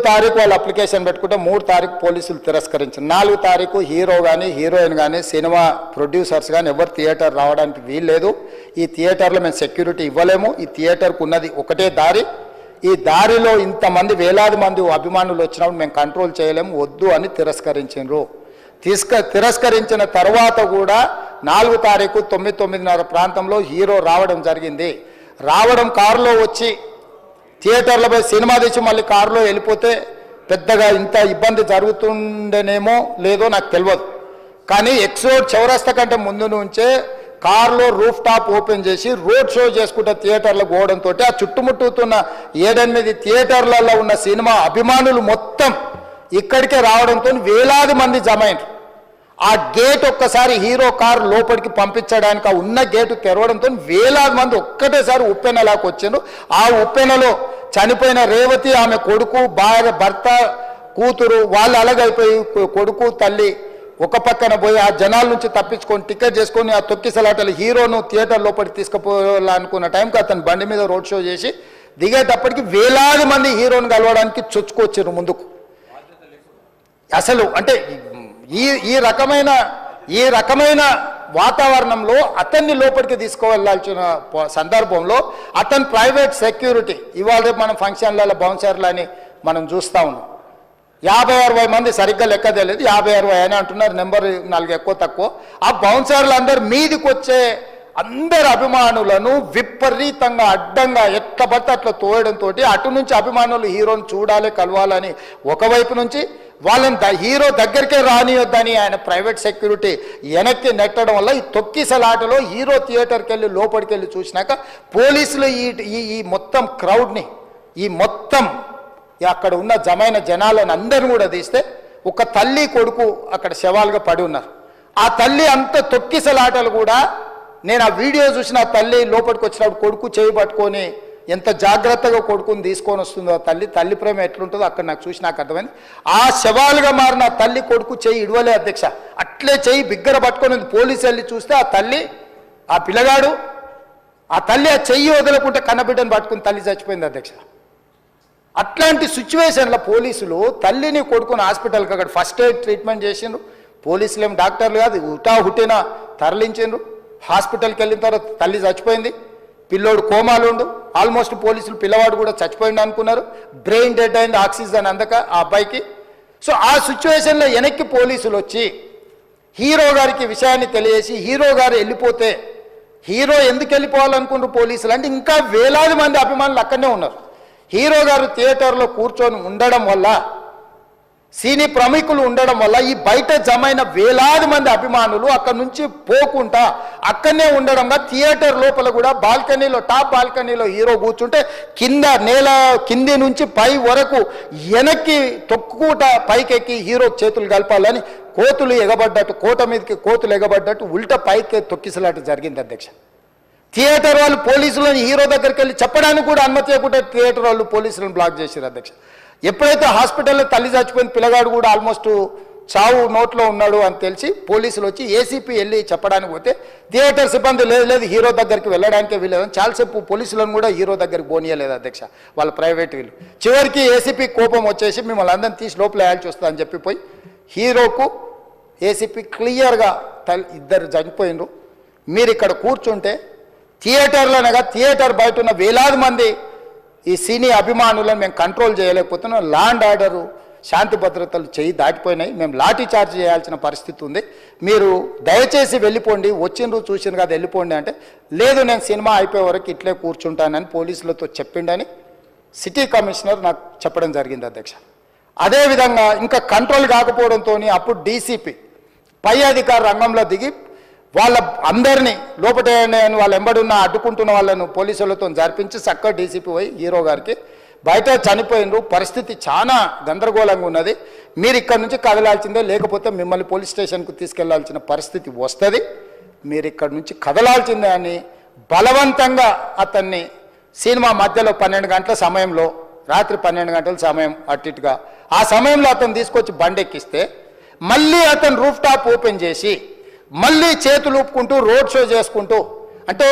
తారీఖు వాళ్ళు అప్లికేషన్ పెట్టుకుంటే 3 తారీఖు పోలీసులు తిరస్కరించారు. 4 తారీఖు హీరో కానీ హీరోయిన్ కానీ సినిమా ప్రొడ్యూసర్స్ కానీ ఎవరు థియేటర్ రావడానికి వీల్లేదు. ఈ థియేటర్లో మేము సెక్యూరిటీ ఇవ్వలేము. ఈ థియేటర్కు ఉన్నది ఒకటే దారి. ఈ దారిలో ఇంతమంది వేలాది మంది అభిమానులు వచ్చినప్పుడు మేము కంట్రోల్ చేయలేము, వద్దు అని తిరస్కరించారు. తిరస్కరించిన తర్వాత కూడా 4 తారీఖు 9:30 ప్రాంతంలో హీరో రావడం జరిగింది. రావడం కారులో వచ్చి థియేటర్లో పోయి సినిమా తెచ్చి మళ్ళీ కారులో వెళ్ళిపోతే పెద్దగా ఇంత ఇబ్బంది జరుగుతుండేనేమో లేదో నాకు తెలియదు. కానీ ఎక్స్ రోడ్ చౌరస్తా కంటే ముందు నుంచే కారులో రూఫ్ టాప్ ఓపెన్ చేసి రోడ్ షో చేసుకుంటే థియేటర్లో పోవడంతో ఆ చుట్టుముట్టుతున్న 7-8 థియేటర్లలో ఉన్న సినిమా అభిమానులు మొత్తం ఇక్కడికే రావడంతో వేలాది మంది జమ అయ్యారు. ఆ గేట్ ఒక్కసారి హీరో కారు లోపలికి పంపించడానికి ఆ ఉన్న గేటు తెరవడంతో వేలాది మంది ఒక్కటేసారి ఉప్పెనలాకి వచ్చారు. ఆ ఉప్పెనలో చనిపోయిన రేవతి, ఆమె కొడుకు, భర్త, కూతురు వాళ్ళు అలాగైపోయి కొడుకు తల్లి ఒక పక్కన పోయి ఆ జనాల నుంచి తప్పించుకొని టికెట్ చేసుకొని ఆ తొక్కిసలాటలు హీరోను థియేటర్ లోపలికి తీసుకుపోవాలనుకున్న టైంకి అతను బండి మీద రోడ్ షో చేసి దిగేటప్పటికి వేలాది మంది హీరోను కలవడానికి చొచ్చుకొచ్చారు ముందుకు. అసలు అంటే ఈ రకమైన వాతావరణంలో అతన్ని లోపలికి తీసుకువెళ్ళాల్సిన సందర్భంలో అతను ప్రైవేట్ సెక్యూరిటీ ఇవాళ మనం ఫంక్షన్లలో బౌన్సర్లు అని మనం చూస్తూ ఉన్నాం. 50-60 మంది సరిగ్గా లెక్క తెలియదు, 50-60 అని అంటున్నారు, నెంబర్ 4 ఎక్కువ తక్కువ. ఆ బౌన్సర్లు అందరు మీదికి వచ్చే అందరు అభిమానులను విపరీతంగా అడ్డంగా ఎట్లా పడితే అట్లా తోయడంతో అటు నుంచి అభిమానులు హీరోని చూడాలి, కలవాలని ఒకవైపు నుంచి వాళ్ళని హీరో దగ్గరికే రానియొద్దని ఆయన ప్రైవేట్ సెక్యూరిటీ వెనక్కి నెట్టడం వల్ల ఈ తొక్కిసలాటలో హీరో థియేటర్కి వెళ్ళి లోపలికి వెళ్ళి చూసినాక పోలీసులు ఈ మొత్తం క్రౌడ్ని ఈ మొత్తం అక్కడ ఉన్న జమైన జనాలను అందరిని కూడా తీస్తే ఒక తల్లి కొడుకు అక్కడ శవాలుగా పడి ఉన్నారు. ఆ తల్లి అంత తొక్కిసలాటలు కూడా నేను ఆ వీడియో చూసిన ఆ తల్లి లోపలికి వచ్చినప్పుడు కొడుకు చేయి పట్టుకొని ఎంత జాగ్రత్తగా కొడుకుని తీసుకొని వస్తుందో తల్లి ప్రేమ ఎట్లుంటుందో అక్కడ నాకు చూసి నాకు అర్థమైంది. ఆ శవాలుగా మారిన తల్లి కొడుకు చెయ్యి ఇడవలే అధ్యక్ష, అట్లే చెయ్యి బిగ్గర పట్టుకొని పోలీసు వెళ్ళి చూస్తే ఆ తల్లి ఆ పిల్లగాడు ఆ తల్లి ఆ చెయ్యి వదలకుంటే కన్నబిడ్డను పట్టుకుని తల్లి చచ్చిపోయింది అధ్యక్ష. అట్లాంటి సిచ్యువేషన్లో పోలీసులు తల్లిని కొడుకుని హాస్పిటల్కి అక్కడ ఫస్ట్ ఎయిడ్ ట్రీట్మెంట్ చేసిండ్రు. పోలీసులు ఏం డాక్టర్లు కాదు, హుటాహుటిన తరలించిండ్రు. హాస్పిటల్కి వెళ్ళిన తర్వాత తల్లి చచ్చిపోయింది, పిల్లోడు కోమాలు ఉండు. ఆల్మోస్ట్ పోలీసులు పిల్లవాడు కూడా చచ్చిపోయింది అనుకున్నారు. బ్రెయిన్ డెడ్ అయింది, ఆక్సిజన్ అందక ఆ అబ్బాయికి. సో ఆ సిచ్యువేషన్లో వెనక్కి పోలీసులు వచ్చి హీరో గారికి విషయాన్ని తెలియజేసి హీరో గారు వెళ్ళిపోతే హీరో ఎందుకు వెళ్ళిపోవాలనుకున్నారు పోలీసులు అంటే ఇంకా వేలాది మంది అభిమానులు అక్కడనే ఉన్నారు. హీరో గారు థియేటర్లో కూర్చొని ఉండడం వల్ల సినీ ప్రముఖులు ఉండడం వల్ల ఈ బయట జమైన వేలాది మంది అభిమానులు అక్కడ నుంచి పోకుండా అక్కడనే ఉండడంగా థియేటర్ లోపల కూడా బాల్కనీలో టాప్ బాల్కనీలో హీరో కూర్చుంటే నేల కింది నుంచి పై వరకు వెనక్కి తొక్కుట పైకెక్కి హీరో చేతులు కలపాలని కోతులు ఎగబడ్డట్టు కోట మీదకి కోతులు ఎగబడ్డట్టు ఉల్టా పైకి తొక్కిసలాట జరిగింది అధ్యక్ష. థియేటర్ వాళ్ళు పోలీసులను హీరో దగ్గరికి వెళ్ళి చెప్పడానికి కూడా అనుమతి ఇవ్వకుండా థియేటర్ వాళ్ళు పోలీసులను బ్లాక్ చేశారు అధ్యక్ష. ఎప్పుడైతే హాస్పిటల్లో తల్లి చచ్చిపోయిన పిల్లగాడు కూడా ఆల్మోస్ట్ చావు నోట్లో ఉన్నాడు అని తెలిసి పోలీసులు వచ్చి ఏసీపీ వెళ్ళి చెప్పడానికి పోతే థియేటర్ సిబ్బంది లేదు హీరో దగ్గరికి వెళ్ళడానికే వీలేదని చాలాసేపు పోలీసులను కూడా హీరో దగ్గరికి పోనీయలేదు అధ్యక్ష వాళ్ళ ప్రైవేట్ వీళ్ళు. చివరికి ఏసీపీ కోపం వచ్చేసి మిమ్మల్ని అందరిని తీసి లోపల వేయాల్సి వస్తుందని చెప్పిపోయి హీరోకు ఏసీపీ క్లియర్గా ఇద్దరు చనిపోయినరు, మీరు ఇక్కడ కూర్చుంటే థియేటర్లోనగా థియేటర్ బయట ఉన్న వేలాది మంది ఈ సినీ అభిమానులను మేము కంట్రోల్ చేయలేకపోతున్నాం, ల్యాండ్ ఆర్డరు శాంతి భద్రతలు చేయి దాటిపోయినాయి, మేము లాఠీ చార్జ్ చేయాల్సిన పరిస్థితి ఉంది, మీరు దయచేసి వెళ్ళిపోండి, వచ్చిండ్రు చూసిన కదా వెళ్ళిపోండి అంటే లేదు నేను సినిమా అయిపోయే వరకు ఇట్లే కూర్చుంటానని పోలీసులతో చెప్పిండని సిటీ కమిషనర్ నాకు చెప్పడం జరిగింది అధ్యక్ష. అదేవిధంగా ఇంకా కంట్రోల్ కాకపోవడంతో అప్పుడు డీసీపీ పై అధికార రంగంలో దిగి వాళ్ళ అందరినీ లోపల వాళ్ళ ఎంబడున్న అడ్డుకుంటున్న వాళ్ళను పోలీసులతో జరిపించి చక్కగా డీసీపీ పోయి హీరో గారికి బయట చనిపోయినరు, పరిస్థితి చాలా గందరగోళంగా ఉన్నది, మీరు ఇక్కడ నుంచి కదలాల్సిందే లేకపోతే మిమ్మల్ని పోలీస్ స్టేషన్కు తీసుకెళ్లాల్సిన పరిస్థితి వస్తుంది, మీరు ఇక్కడ నుంచి కదలాల్సిందే అని బలవంతంగా అతన్ని సినిమా మధ్యలో 12 గంటల సమయంలో రాత్రి 12 గంటల సమయం అట్టిట్టుగా ఆ సమయంలో అతను తీసుకొచ్చి బండెక్కిస్తే మళ్ళీ అతను రూఫ్ టాప్ ఓపెన్ చేసి మళ్ళీ చేతులు ఊపుకుంటూ రోడ్ షో చేసుకుంటూ అంటే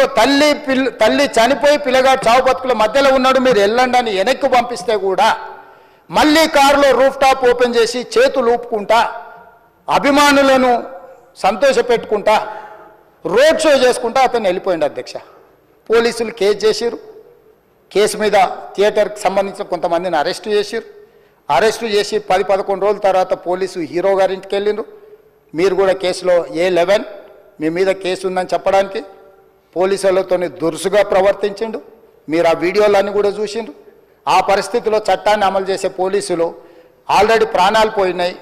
తల్లి చనిపోయి పిల్లగాడు చావు బతుకుల మధ్యలో ఉన్నాడు మీరు వెళ్ళండి అని వెనక్కి పంపిస్తే కూడా మళ్ళీ కారులో రూఫ్ టాప్ ఓపెన్ చేసి చేతులు ఊపుకుంటా అభిమానులను సంతోషపెట్టుకుంటా రోడ్ షో చేసుకుంటా అతను వెళ్ళిపోయింది అధ్యక్ష. పోలీసులు కేసు చేసిరు. కేసు మీద థియేటర్కి సంబంధించిన కొంతమందిని అరెస్టు చేసిరు. అరెస్టు చేసి 10-11 రోజుల తర్వాత పోలీసు హీరో గారింటికి వెళ్ళిండ్రు. మీరు కూడా కేసులో A11 మీ మీద కేసు ఉందని చెప్పడానికి పోలీసులతో దురుసుగా ప్రవర్తించిండు. మీరు ఆ వీడియోలన్నీ కూడా చూసిండ్రు. ఆ పరిస్థితిలో చట్టాన్ని అమలు చేసే పోలీసులు ఆల్రెడీ ప్రాణాలు పోయినాయి.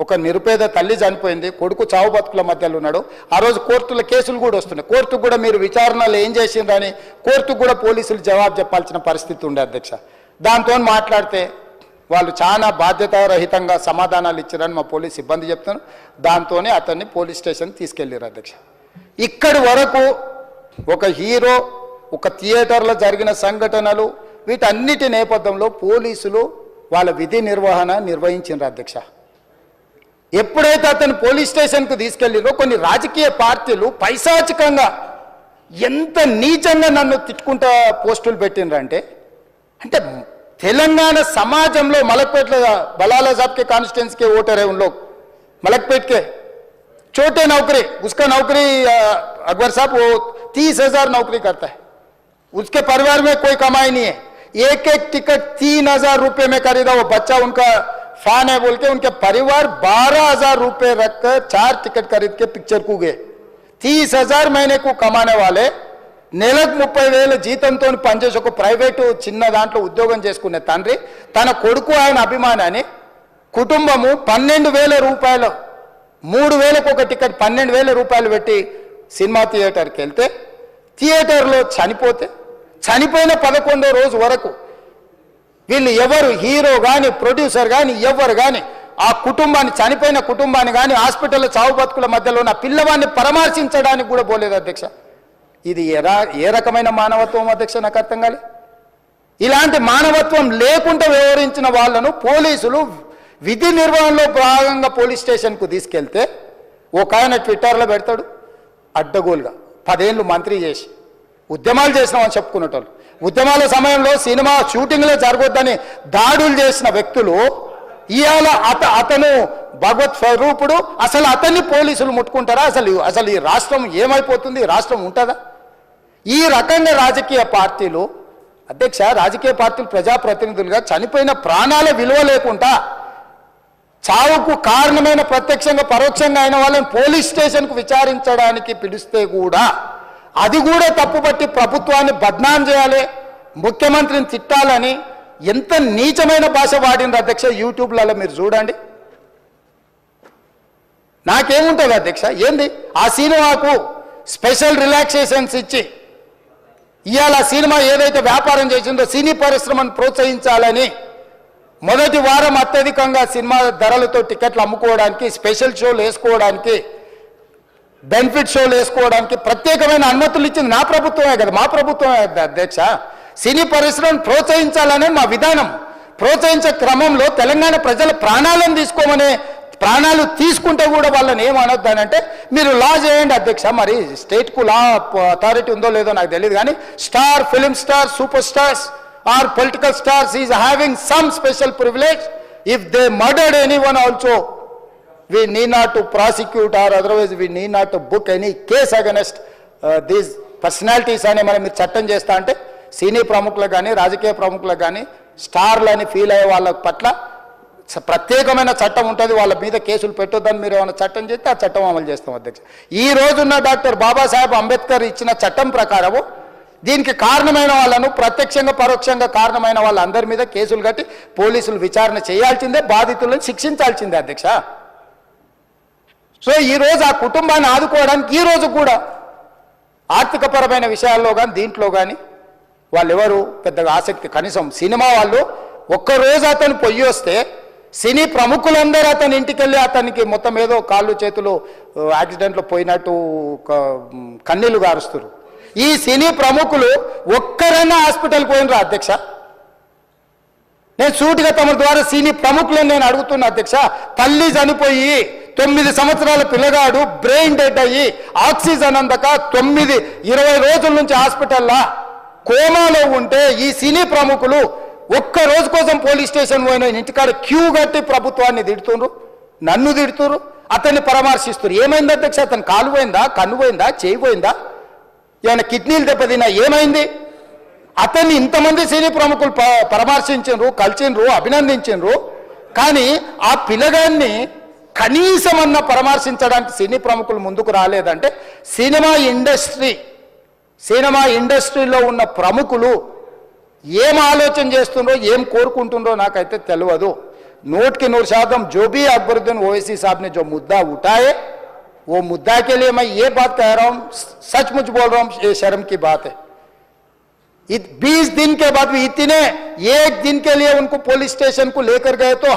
ఒక నిరుపేద తల్లి చనిపోయింది, కొడుకు చావు బతుకుల మధ్యలో ఉన్నాడు. ఆ రోజు కోర్టులో కేసులు కూడా వస్తున్నాయి. కోర్టుకు కూడా మీరు విచారణలు ఏం చేసిండ్రని కోర్టుకు కూడా పోలీసులు జవాబు చెప్పాల్సిన పరిస్థితి ఉండే అధ్యక్ష. దాంతో మాట్లాడితే వాళ్ళు చాలా బాధ్యతారహితంగా సమాధానాలు ఇచ్చారని మా పోలీస్ సిబ్బంది చెప్తున్నారు. దాంతోనే అతన్ని పోలీస్ స్టేషన్కి తీసుకెళ్ళారు అధ్యక్ష. ఇక్కడి వరకు ఒక హీరో, ఒక థియేటర్లో జరిగిన సంఘటనలు, వీటన్నిటి నేపథ్యంలో పోలీసులు వాళ్ళ విధి నిర్వహణ నిర్వహించారు అధ్యక్ష. ఎప్పుడైతే అతను పోలీస్ స్టేషన్కు తీసుకెళ్ళిరో కొన్ని రాజకీయ పార్టీలు పైశాచికంగా ఎంత నీచంగా నన్ను తిట్టుకుంటా పోస్టులు పెట్టినరంటే, అంటే తెలంగాణ समाजంలో మలక్పేట్ बलाला साहब के कॉन्स्टिट्यूंसी के वोटर है, उन लोग मलकपेट के छोटे नौकरी, उसका नौकरी अकबर साहब वो 30,000 नौकरी करता है, उसके परिवार में कोई कमाई नहीं है, एक एक टिकट 3,000 रुपये में खरीदा, वो बच्चा उनका फैन है बोल के उनके परिवार 12,000 रुपये रखकर 4 टिकट खरीद के पिक्चर को गए। 30,000 महीने को कमाने वाले నెలకు 30,000 జీతంతో పనిచేసి ఒక ప్రైవేటు చిన్న దాంట్లో ఉద్యోగం చేసుకునే తండ్రి తన కొడుకు ఆయన అభిమానాన్ని కుటుంబము 12,000 రూపాయలు 3,000కు ఒక టికెట్ 12,000 రూపాయలు పెట్టి సినిమా థియేటర్కి వెళ్తే థియేటర్లో చనిపోతే చనిపోయిన 11వ రోజు వరకు వీళ్ళు ఎవరు హీరో కానీ ప్రొడ్యూసర్ కానీ ఎవరు కానీ ఆ కుటుంబాన్ని చనిపోయిన కుటుంబాన్ని కానీ హాస్పిటల్లో చావు బతుకుల మధ్యలో ఉన్న పిల్లవాడిని పరామర్శించడానికి కూడా పోలేదు అధ్యక్ష. ఇది ఏ రకమైన మానవత్వం అధ్యక్ష? నాకు అర్థం కాలే. ఇలాంటి మానవత్వం లేకుండా వ్యవహరించిన వాళ్ళను పోలీసులు విధి నిర్వహణలో భాగంగా పోలీస్ స్టేషన్కు తీసుకెళ్తే ఒక ఆయన ట్విట్టర్లో పెడతాడు అడ్డగోలుగా 10 ఏళ్ళు మంత్రి చేసి ఉద్యమాలు చేసినామని చెప్పుకునేటోళ్ళు, ఉద్యమాల సమయంలో సినిమా షూటింగ్లో జరగొద్దని దాడులు చేసిన వ్యక్తులు ఇవాళ అతను భగవత్ స్వరూపుడు, అసలు అతన్ని పోలీసులు ముట్టుకుంటారా? అసలు ఈ రాష్ట్రం ఏమైపోతుంది? ఈ రాష్ట్రం ఉంటుందా? ఈ రకంగా రాజకీయ పార్టీలు అధ్యక్ష, రాజకీయ పార్టీలు ప్రజాప్రతినిధులుగా చనిపోయిన ప్రాణాల విలువ లేకుండా చావుకు కారణమైన ప్రత్యక్షంగా పరోక్షంగా అయిన వాళ్ళని పోలీస్ స్టేషన్కు విచారించడానికి పిలిస్తే కూడా అది కూడా తప్పుపట్టి ప్రభుత్వాన్ని బద్నాం చేయాలి, ముఖ్యమంత్రిని తిట్టాలని ఎంత నీచమైన భాష వాడింది అధ్యక్ష. యూట్యూబ్లలో మీరు చూడండి. నాకేముంటుంది అధ్యక్ష? ఏంది ఆ సినిమాకు స్పెషల్ రిలాక్సేషన్స్ ఇచ్చి ఇవాళ సినిమా ఏదైతే వ్యాపారం చేసిందో సినీ పరిశ్రమను ప్రోత్సహించాలని మొదటి వారం అత్యధికంగా సినిమా ధరలతో టికెట్లు అమ్ముకోవడానికి, స్పెషల్ షోలు వేసుకోవడానికి, బెనిఫిట్ షోలు వేసుకోవడానికి ప్రత్యేకమైన అనుమతులు ఇచ్చింది నా ప్రభుత్వమే కదా, మా ప్రభుత్వమే అధ్యక్ష. సినీ పరిశ్రమను ప్రోత్సహించాలనే మా విధానం. ప్రోత్సహించే క్రమంలో తెలంగాణ ప్రజల ప్రాణాలను తీసుకోమనే, ప్రాణాలు తీసుకుంటే కూడా వాళ్ళని ఏమనొద్దానంటే మీరు లా చేయండి అధ్యక్ష. మరి స్టేట్కు లా అథారిటీ ఉందో లేదో నాకు తెలియదు, కానీ star, film star, super stars or political stars is having some special privilege. If they murdered anyone also we need not to prosecute or otherwise we need not to book any case against these personalities అని మనం మీరు చట్టం చేస్తా అంటే సినీ ప్రముఖులకు కానీ రాజకీయ ప్రముఖులకు కానీ స్టార్లని ఫీల్ అయ్యే వాళ్ళ పట్ల ప్రత్యేకమైన చట్టం ఉంటుంది, వాళ్ళ మీద కేసులు పెట్టొద్దని మీరు ఏమైనా చట్టం చేస్తే ఆ చట్టం అమలు చేస్తాం అధ్యక్ష. ఈ రోజున్న డాక్టర్ బాబాసాహెబ్ అంబేద్కర్ ఇచ్చిన చట్టం ప్రకారము దీనికి కారణమైన వాళ్ళను ప్రత్యక్షంగా పరోక్షంగా కారణమైన వాళ్ళందరి మీద కేసులు కట్టి పోలీసులు విచారణ చేయాల్సిందే, బాధితులను శిక్షించాల్సిందే అధ్యక్ష. సో ఈరోజు ఆ కుటుంబాన్ని ఆదుకోవడానికి ఈరోజు కూడా ఆర్థికపరమైన విషయాల్లో కానీ దీంట్లో కానీ వాళ్ళు ఎవరు పెద్దగా ఆసక్తి, కనీసం సినిమా వాళ్ళు ఒక్కరోజు అతను పొయ్యి వస్తే సినీ ప్రముఖులందరూ అతని ఇంటికి వెళ్ళి అతనికి మొత్తం ఏదో కాళ్ళు చేతులు యాక్సిడెంట్లో పోయినట్టు కన్నీళ్లు గారుస్తారు. ఈ సినీ ప్రముఖులు ఒక్కరైనా హాస్పిటల్కి పోయినరా అధ్యక్ష? నేను సూటిగా తమ ద్వారా సినీ ప్రముఖులను నేను అడుగుతున్నా అధ్యక్ష. తల్లి చనిపోయి 9 సంవత్సరాల పిల్లగాడు బ్రెయిన్ డెడ్ అయ్యి ఆక్సిజన్ అందక 20 రోజుల నుంచి హాస్పిటల్లో కోమాలో ఉంటే ఈ సినీ ప్రముఖులు ఒక్క రోజు కోసం పోలీస్ స్టేషన్ పోయిన ఇంటికాడ క్యూ కట్టి ప్రభుత్వాన్ని తిడుతుండ్రు, నన్ను తిడుతురు, అతన్ని పరామర్శిస్తున్నారు. ఏమైంది అధ్యక్ష? అతను కాలు పోయిందా, కన్ను పోయిందా, చేయి పోయిందా, ఏమైనా కిడ్నీలు దెబ్బతిన్నా, ఏమైంది? అతన్ని ఇంతమంది సినీ ప్రముఖులు పరామర్శించారు, కలిసిండ్రు, అభినందించారు. కానీ ఆ పిల్లగాన్ని కనీసం అన్న పరామర్శించడానికి సినీ ప్రముఖులు ముందుకు రాలేదంటే సినిమా ఇండస్ట్రీలో ఉన్న ప్రముఖులు ఏం ఆలోచన చేస్తుండ్రో, ఏం కోరుకుంటుండ్రో నాకైతే తెలియదు. 100% जो भी अकबरुद्दीन ओवैसी साहब ने जो मुद्दा उठाए, वो मुद्दा के लिए मैं ये बात कह रहा हूं, सचमुच बोल रहा हूं, ये शर्म की बात है. 20 दिन के बाद भी इतने, एक दिन के लिए उनको पुलिस स्टेशन को लेकर गए तो